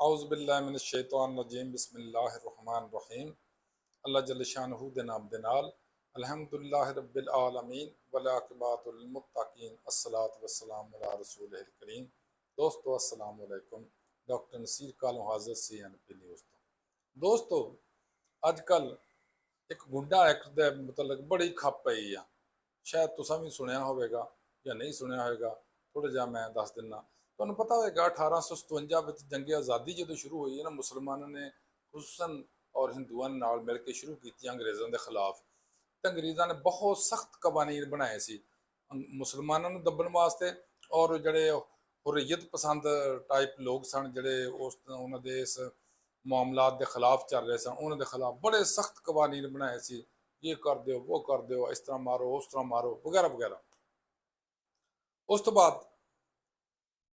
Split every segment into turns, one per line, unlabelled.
औज़ुबिल्लाहिमिनश्शैतानिर्रजीम बिस्मिल्लाहिर्रहमानिर्रहीम। अल्लाह जल्ल शानहू दे नाम दे नाल अल्हम्दुलिल्लाहि रब्बिल आलमीन वल आक़िबतुल लिल मुत्तक़ीन अस्सलातु वस्सलामु अला रसूलिल करीम। दोस्तों अस्सलामु अलैकुम। डॉक्टर नसीर कालों हाज़िर CNP न्यूज़ तो। दोस्तों अजकल एक गुंडा एक्ट दे मतलब बड़ी खप पई आ। शायद तुसां भी सुनिया होवेगा या नहीं सुनिया होवेगा। थोड़ा जिहा मैं दस दिना। ਤੁਹਾਨੂੰ पता होगा 1857 ਵਿੱਚ जंगे आज़ादी जो शुरू हुई है ना, मुसलमानों ने खुसूसन और हिंदुओं नाल मिल के शुरू की अंग्रेज़ों के खिलाफ। तो अंग्रेज़ों ने बहुत सख्त कवानीन बनाए सी मुसलमानों को दबन वास्ते, और जड़े हुर्रियत पसंद टाइप लोग सन जड़े उस उन्होंने इस मामलात के खिलाफ चल रहे सन, उन्होंने खिलाफ बड़े सख्त कवानीन बनाए सी। ये कर दो, वो कर दो, इस तरह मारो, उस तरह मारो, वगैरह वगैरह। उस तो बाद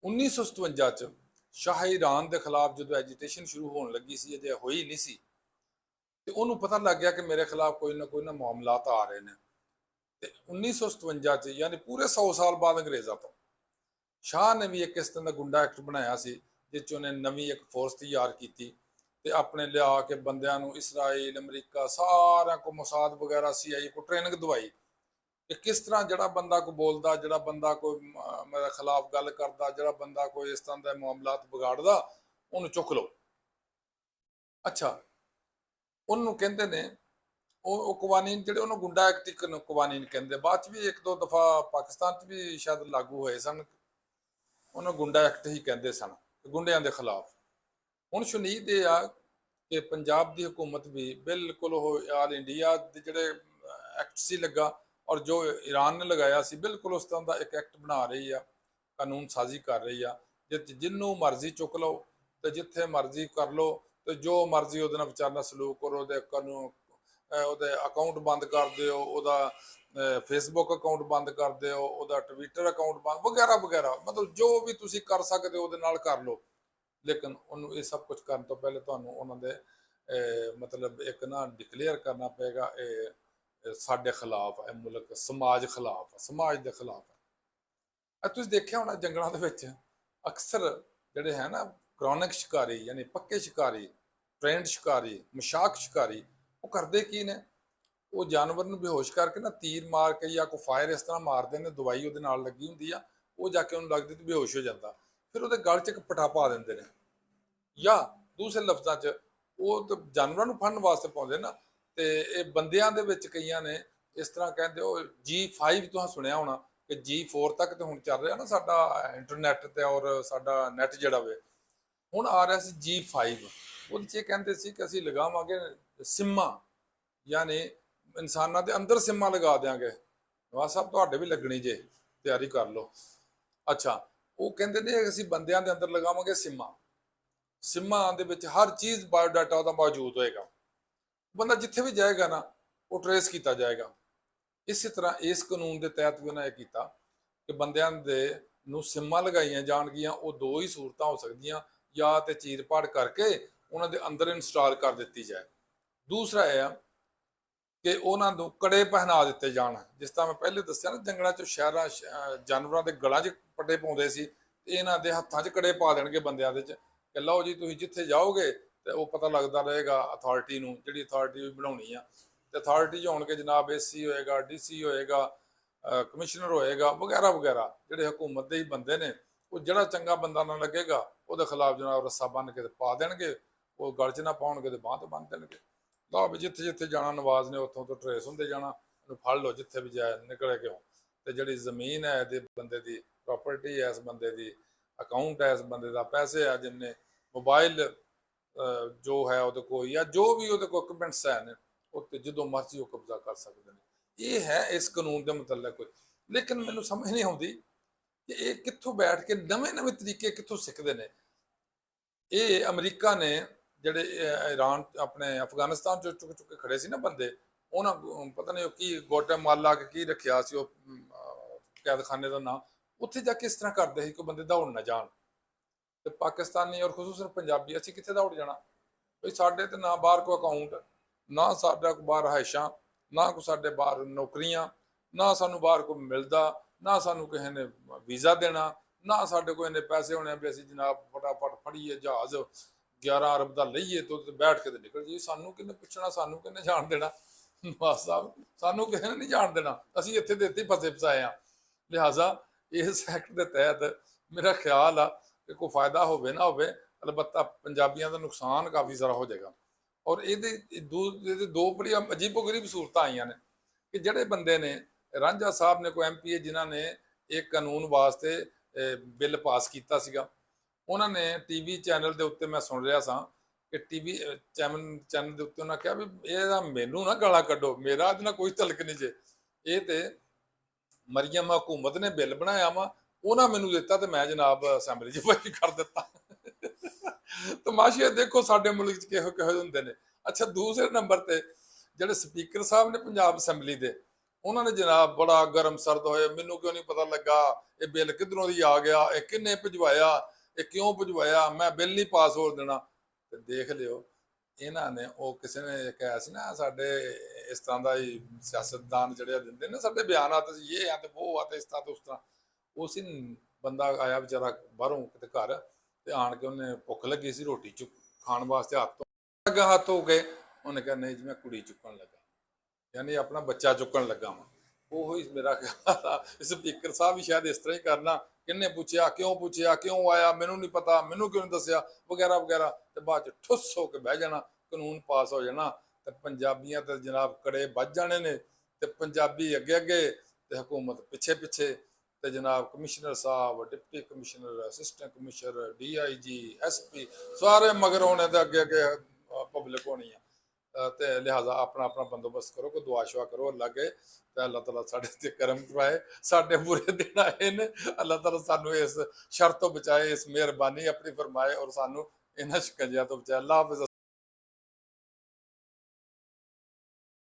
1957 ਚ ਸ਼ਾਹ ਈਰਾਨ ਦੇ ਖਿਲਾਫ ਜਦੋਂ ਐਜੀਟੇਸ਼ਨ ਸ਼ੁਰੂ ਹੋਣ ਲੱਗੀ ਸੀ, ਅਜੇ ਹੋਈ ਨਹੀਂ ਸੀ, ਤੇ ਉਹਨੂੰ ਪਤਾ ਲੱਗ ਗਿਆ ਕਿ ਮੇਰੇ ਖਿਲਾਫ ਕੋਈ ਨਾ ਮਾਮਲਾਤ ਆ ਰਹੇ ਨੇ। ਤੇ 1957 ਚ ਯਾਨੀ ਪੂਰੇ 100 ਸਾਲ ਬਾਅਦ ਅੰਗਰੇਜ਼ਾਂ ਤੋਂ ਸ਼ਾਹ ਨੇ ਵੀ ਇੱਕ ਇਸ ਤਰ੍ਹਾਂ ਦਾ ਗੁੰਡਾ ਐਕਟ ਬਣਾਇਆ ਸੀ, ਜਿਸ 'ਚ ਉਹਨੇ ਨਵੀਂ ਇੱਕ ਫੋਰਸ ਤਿਆਰ ਕੀਤੀ ਤੇ ਆਪਣੇ ਲਿਆ ਕੇ ਬੰਦਿਆਂ ਨੂੰ ਇਸਰਾਈਲ, ਅਮਰੀਕਾ ਸਾਰਿਆਂ ਕੋ ਮੋਸਾਦ ਵਗੈਰਾ CIA ਕੋ ਟ੍ਰੇਨਿੰਗ ਦਵਾਈ कि किस तरह जड़ा बंदा को बोलता, जड़ा बंदा कोई मेरे खिलाफ गल करता, जड़ा बंदा कोई इस तरह के मामलात बिगाड़ता, उन्होंने चुक लो। अच्छा, उन्होंने कहते ने वो कवानीन जो उन्होंने गुंडा एक्ट कवानीन कहते, बाद भी एक दो दफा पाकिस्तान भी शायद लागू हुए सन, उन्होंने गुंडा एक्ट ही कहते सन गुंडिया के खिलाफ। हुण शुनीद ये आ कि पंजाब की हुकूमत भी बिल्कुल आल इंडिया के जोड़े एक्ट से लगा और जो ईरान ने लगाया सी बिल्कुल उस तरह का एक एक्ट बना रही है, कानून साजी कर रही है। जिन्हों मर्जी चुक लो तो जिथे मर्जी कर लो, तो जो मर्जी वो बेचारा सलूक करो, कानून अकाउंट बंद कर दो, फेसबुक अकाउंट बंद कर दो, ट्विटर अकाउंट बंद वगैरह वगैरह, मतलब जो भी तुसी कर सकते हो कर लो। लेकिन उन्होंने ये सब कुछ करने तो पहले तो उन्होंने मतलब एक ना डिकलेयर करना पेगा साडे खिलाफ है, मुल्क समाज खिलाफ है, समाज के खिलाफ है। तुम देखिया होना जंगलों के अक्सर जोड़े है ना क्रॉनिक शिकारी यानी पक्के शिकारी, ट्रेंड शिकारी, मशाक शिकारी, वो करते की ने, वो जानवर में बेहोश करके ना तीर मार के या कोई फायर इस तरह मारते हैं, दवाई वो लगी होंगी आ, वो जाके उन्होंने लगती तो बेहोश हो जाता, फिर वो गल च एक पटा पा देंगे ने, या दूसरे लफ्ज़ों च वो तो जानवरों फड़न वास्ते पाते ना। तो ये बंदियां दे विच कईयां ने इस तरह कहते हो G5 तुहां सुनिया होना कि G4 तक तो हुण चल रहा ना साडा इंटरनेट ते और साडा नैट जिहड़ा वे हुण आ रहा सी G5। ਉਹਦੇ 'ਚ ਕਹਿੰਦੇ ਸੀ ਕਿ ਅਸੀਂ ਲਗਾਵਾਂਗੇ ਸਿੰਮਾਂ, यानी इंसानां दे अंदर सिम्मा लगा देंगे। नवाज साहब तुहाडे भी लगनी जे, तैयारी कर लो। अच्छा, वो कहते ने असीं बंदियां दे अंदर लगावांगे सिम्मा, सिम्मा दे विच हर चीज़ बायोडाटा उहदा मौजूद होएगा, बंदा जिथे भी जाएगा ना वो ट्रेस किया जाएगा। इस तरह इस कानून के तहत भी उन्हें किया कि बंदियां दे नूं सिम्मा लगाईयां जाणगियां, वो दो ही सूरतां हो सकदियां, या तो चीर पाड़ करके उन्होंने अंदर इंस्टॉल कर दी जाए, दूसरा यह कि उन्होंने कड़े पहना दिते जाण। जिस तरह मैं पहले दस्सिया ना जंगलों च शहर जानवरों के गलों च पट्टे पाउंदे सी, इन्हां दे हत्थां च कड़े पा देणगे बंदियां दे कि लो जी तुसीं जिथे जाओगे तो वो पता लगता रहेगा अथॉरिटी नूं, जिहड़ी अथॉरिटी बनाउणी आ, ते अथॉरिटी च होणगे जनाब AC होएगा, DC होएगा, कमिश्नर होएगा वगैरह वगैरह, जिहड़े हुकूमत दे ही बंदे ने, वो जिहड़ा चंगा बंदा ना लगेगा उहदे खिलाफ जनाब रस्सा बन के पा देणगे, वो गल च ना पाउणगे ते बांह तो बन देणगे। लो भी जिथे जिथे जाना नवाज ने उत्थों तो ट्रेस होंदे जाना, फड़ लो जिथे भी जाए, निकले क्यों। तो जिहड़ी जमीन है इहदे बंदे दी, प्रॉपर्टी है इस बंदे दी, अकाउंट है इस बंदे दा, पैसे है जिन्ने, मोबाइल जो है वो कोई या जो भी वो इक्विपमेंट्स है उत्ते जो मर्जी वो कब्जा कर सकते हैं। ये है इस कानून के मतलब कोई। लेकिन मैनू समझ नहीं आती कि ये कित्थों बैठ के नवे नवे तरीके कित्थों सीखते हैं। ये अमरीका ने ਜਿਹੜੇ ईरान अपने अफगानिस्तान चो चुक चुके खड़े से ना बंदे, उन्होंने पता नहीं की गोटेमाला की रखिया सी कैदखाने का नाम, उत्थे जाके इस तरह करते कि बंदे दौड़ ना जान। तो पाकिस्तानी और खसूसन पंजाबी असीं कित्थे दौड़ जाना बई, साडे ते ना बाहर कोई अकाउंट, ना साडा कोई बाहर रहाइशां, ना कोई साडे बाहर नौकरियां, ना सानू बाहर कोई मिलदा, ना सानू किसी ने वीज़ा देना, ਨਾ ਸਾਡੇ ਕੋਲ ਇੰਨੇ ਪੈਸੇ ਹੋਣੇ ਵੀ ਅਸੀਂ ਜਨਾਬ ਫਟਾਫਟ ਫੜੀਏ ਜਹਾਜ਼ 11 ਅਰਬ ਦਾ ਲਈਏ ਤੇ ਉੱਤੇ ਬੈਠ ਕੇ ਤੇ ਨਿਕਲ ਜੀ। ਸਾਨੂੰ ਕਿਹਨੇ ਪੁੱਛਣਾ, ਸਾਨੂੰ ਕਿਹਨੇ ਜਾਣ ਦੇਣਾ। ਨਵਾਜ਼ ਸਾਹਿਬ ਸਾਨੂੰ ਕਿਸੇ ਨੇ ਨਹੀਂ ਜਾਣ ਦੇਣਾ, ਅਸੀਂ ਇੱਥੇ ਦੇ ਇੱਥੇ ਫਸੇ ਫਸਾਏ ਆ। ਲਿਹਾਜ਼ਾ ਇਸ ਐਕਟ ਦੇ ਤਹਿਤ ਮੇਰਾ ਖਿਆਲ ਆ ਕਿ ਕੋਈ ਫਾਇਦਾ ਹੋਵੇ ਨਾ ਹੋਵੇ, ਅਲਬੱਤਾ ਪੰਜਾਬੀਆਂ ਦਾ ਨੁਕਸਾਨ ਕਾਫੀ ਸਾਰਾ ਹੋ ਜਾਏਗਾ। ਔਰ ਇਹਦੇ ਦੋ ਬੜੀਆਂ ਅਜੀਬੋ ਗਰੀਬ ਸਹੂਲਤਾਂ ਆਈਆਂ ਨੇ ਕਿ ਜਿਹੜੇ ਬੰਦੇ ਨੇ, ਰਾਂਝਾ ਸਾਹਿਬ ਨੇ ਕੋਈ ਐਮਪੀਏ ਜਿਨ੍ਹਾਂ ਨੇ ਇੱਕ ਕਾਨੂੰਨ ਵਾਸਤੇ ਬਿੱਲ ਪਾਸ ਕੀਤਾ ਸੀਗਾ, ਉਹਨਾਂ ਨੇ ਟੀਵੀ ਚੈਨਲ ਦੇ ਉੱਤੇ ਮੈਂ ਸੁਣ ਰਿਹਾ ਸਾਂ ਕਿ ਟੀਵੀ ਚੈਨਲ ਦੇ ਉੱਤੇ ਉਹਨਾਂ ਕਿਹਾ ਵੀ ਇਹਦਾ ਮੈਨੂੰ ਨਾ ਗਾਲਾਂ ਕੱਢੋ, ਮੇਰਾ ਇਹਦੇ ਨਾਲ ਕੋਈ ਤਲਕ ਨਹੀਂ ਜੇ, ਇਹ ਤੇ ਮਰੀਅਮ ਹਕੂਮਤ ਨੇ ਬਿੱਲ ਬਣਾਇਆ ਵਾ, ਉਹਨਾਂ ਮੈਨੂੰ ਦਿੱਤਾ ਤੇ ਮੈਂ ਜਨਾਬ ਅਸੈਂਬਲੀ 'ਚ ਪਾਸ ਕਰ ਦਿੱਤਾ। ਤਮਾਸ਼ੇ ਦੇਖੋ ਸਾਡੇ ਮੁਲਕ 'ਚ ਕਿਹੋ ਕਿਹੋ ਜਿਹੇ ਹੁੰਦੇ ਨੇ। ਅੱਛਾ, ਦੂਸਰੇ ਨੰਬਰ ਤੇ ਜਿਹੜੇ ਸਪੀਕਰ ਸਾਹਿਬ ਨੇ ਪੰਜਾਬ ਅਸੈਂਬਲੀ ਦੇ, ਉਹਨਾਂ ਨੇ ਜਨਾਬ ਬੜਾ ਗਰਮ ਸਰਦ ਹੋਏ, ਮੈਨੂੰ ਕਿਉਂ ਨਹੀਂ ਪਤਾ ਲੱਗਾ, ਇਹ ਬਿੱਲ ਕਿੱਧਰੋਂ ਦੀ ਆ ਗਿਆ, ਇਹ ਕਿੰਨੇ ਭਿਜਵਾਇਆ, ਇਹ ਕਿਉਂ ਭਿਜਵਾਇਆ, ਮੈਂ ਬਿੱਲ ਨਹੀਂ ਪਾਸ ਹੋਣ ਦੇਣਾ। ਤੇ ਦੇਖ ਲਿਓ, ਇਹਨਾਂ ਨੇ ਉਹ ਕਿਸੇ ਨੇ ਕਿਹਾ ਸੀ ਨਾ ਸਾਡੇ ਇਸ ਤਰ੍ਹਾਂ ਦਾ ਹੀ ਸਿਆਸਤਦਾਨ ਜਿਹੜੇ ਦਿੰਦੇ ਨੇ ਸਾਡੇ ਬਿਆਨਾਤ, ਇਹ ਆ ਤੇ ਉਹ ਆ ਤੇ ਇਸ ਤਰ੍ਹਾਂ ਤੇ ਉਸ ਤਰ੍ਹਾਂ। ਉਸੇ ਬੰਦਾ ਆਇਆ ਵਿਚਾਰਾ ਬਾਹਰੋਂ ਕਿਤੇ ਘਰ, ਤੇ ਆਣ ਕੇ ਉਹਨੇ ਭੁੱਖ ਲੱਗੀ ਸੀ, ਰੋਟੀ ਚੁੱਕ ਖਾਣ ਵਾਸਤੇ ਹੱਥ ਹੋ ਗਏ, ਉਹਨੇ ਕਿਹਾ ਨਹੀਂ ਜੀ ਮੈਂ ਕੁੜੀ ਚੁੱਕਣ ਲੱਗਾ, ਯਾਨੀ ਆਪਣਾ ਬੱਚਾ ਚੁੱਕਣ ਲੱਗਾ ਵਾ। ਉਹ ਹੀ ਮੇਰਾ ਖਿਆਲ ਆ ਸਪੀਕਰ ਸਾਹਿਬ ਵੀ ਸ਼ਾਇਦ ਇਸ ਤਰ੍ਹਾਂ ਹੀ ਕਰਨਾ, ਕਿੰਨੇ ਪੁੱਛਿਆ, ਕਿਉਂ ਆਇਆ, ਮੈਨੂੰ ਨਹੀਂ ਪਤਾ, ਮੈਨੂੰ ਕਿਉਂ ਨਹੀਂ ਦੱਸਿਆ, ਵਗੈਰਾ ਵਗੈਰਾ, ਤੇ ਬਾਅਦ ਚ ਠੁੱਸ ਹੋ ਕੇ ਬਹਿ ਜਾਣਾ, ਕਾਨੂੰਨ ਪਾਸ ਹੋ ਜਾਣਾ, ਤੇ ਪੰਜਾਬੀਆਂ ਤੇ ਜਨਾਬ ਕੜੇ ਵੱਜ ਜਾਣੇ ਨੇ, ਤੇ ਪੰਜਾਬੀ ਅੱਗੇ ਅੱਗੇ ਤੇ ਹਕੂਮਤ ਪਿੱਛੇ ਪਿੱਛੇ, ਤੇ ਜਨਾਬ ਕਮਿਸ਼ਨਰ ਸਾਹਿਬ, deputy commissioner, assistant commissioner, DIG, SP ਸਾਰੇ ਮਗਰ ਹੋਣੇ ਤੇ ਅੱਗੇ ਅੱਗੇ ਪਬਲਿਕ ਹੋਣੀ ਆ। ਤੇ ਲਿਹਾਜ਼ਾ ਆਪਣਾ ਆਪਣਾ ਬੰਦੋਬਸਤ ਕਰੋ, ਕੋਈ ਦੁਆ ਸ਼ੁਆ ਕਰੋ ਅੱਲਾ ਅੱਗੇ, ਤੇ ਅੱਲਾਹ ਤਾਲਾ ਸਾਡੇ ਤੇ ਕਰਮ ਕਰਵਾਏ। ਸਾਡੇ ਬੁਰੇ ਦਿਨ ਆਏ ਨੇ, ਅੱਲਾਹ ਤਾਲਾ ਸਾਨੂੰ ਇਸ ਸ਼ਰ ਤੋਂ ਬਚਾਏ, ਇਸ ਮਿਹਰਬਾਨੀ ਆਪਣੀ ਫਰਮਾਏ, ਔਰ ਸਾਨੂੰ ਇਹਨਾਂ ਸ਼ਿਕੰਜਿਆਂ ਤੋਂ ਬਚਾਏ। ਅੱਲਾਹ ਹਾਫਿਜ਼।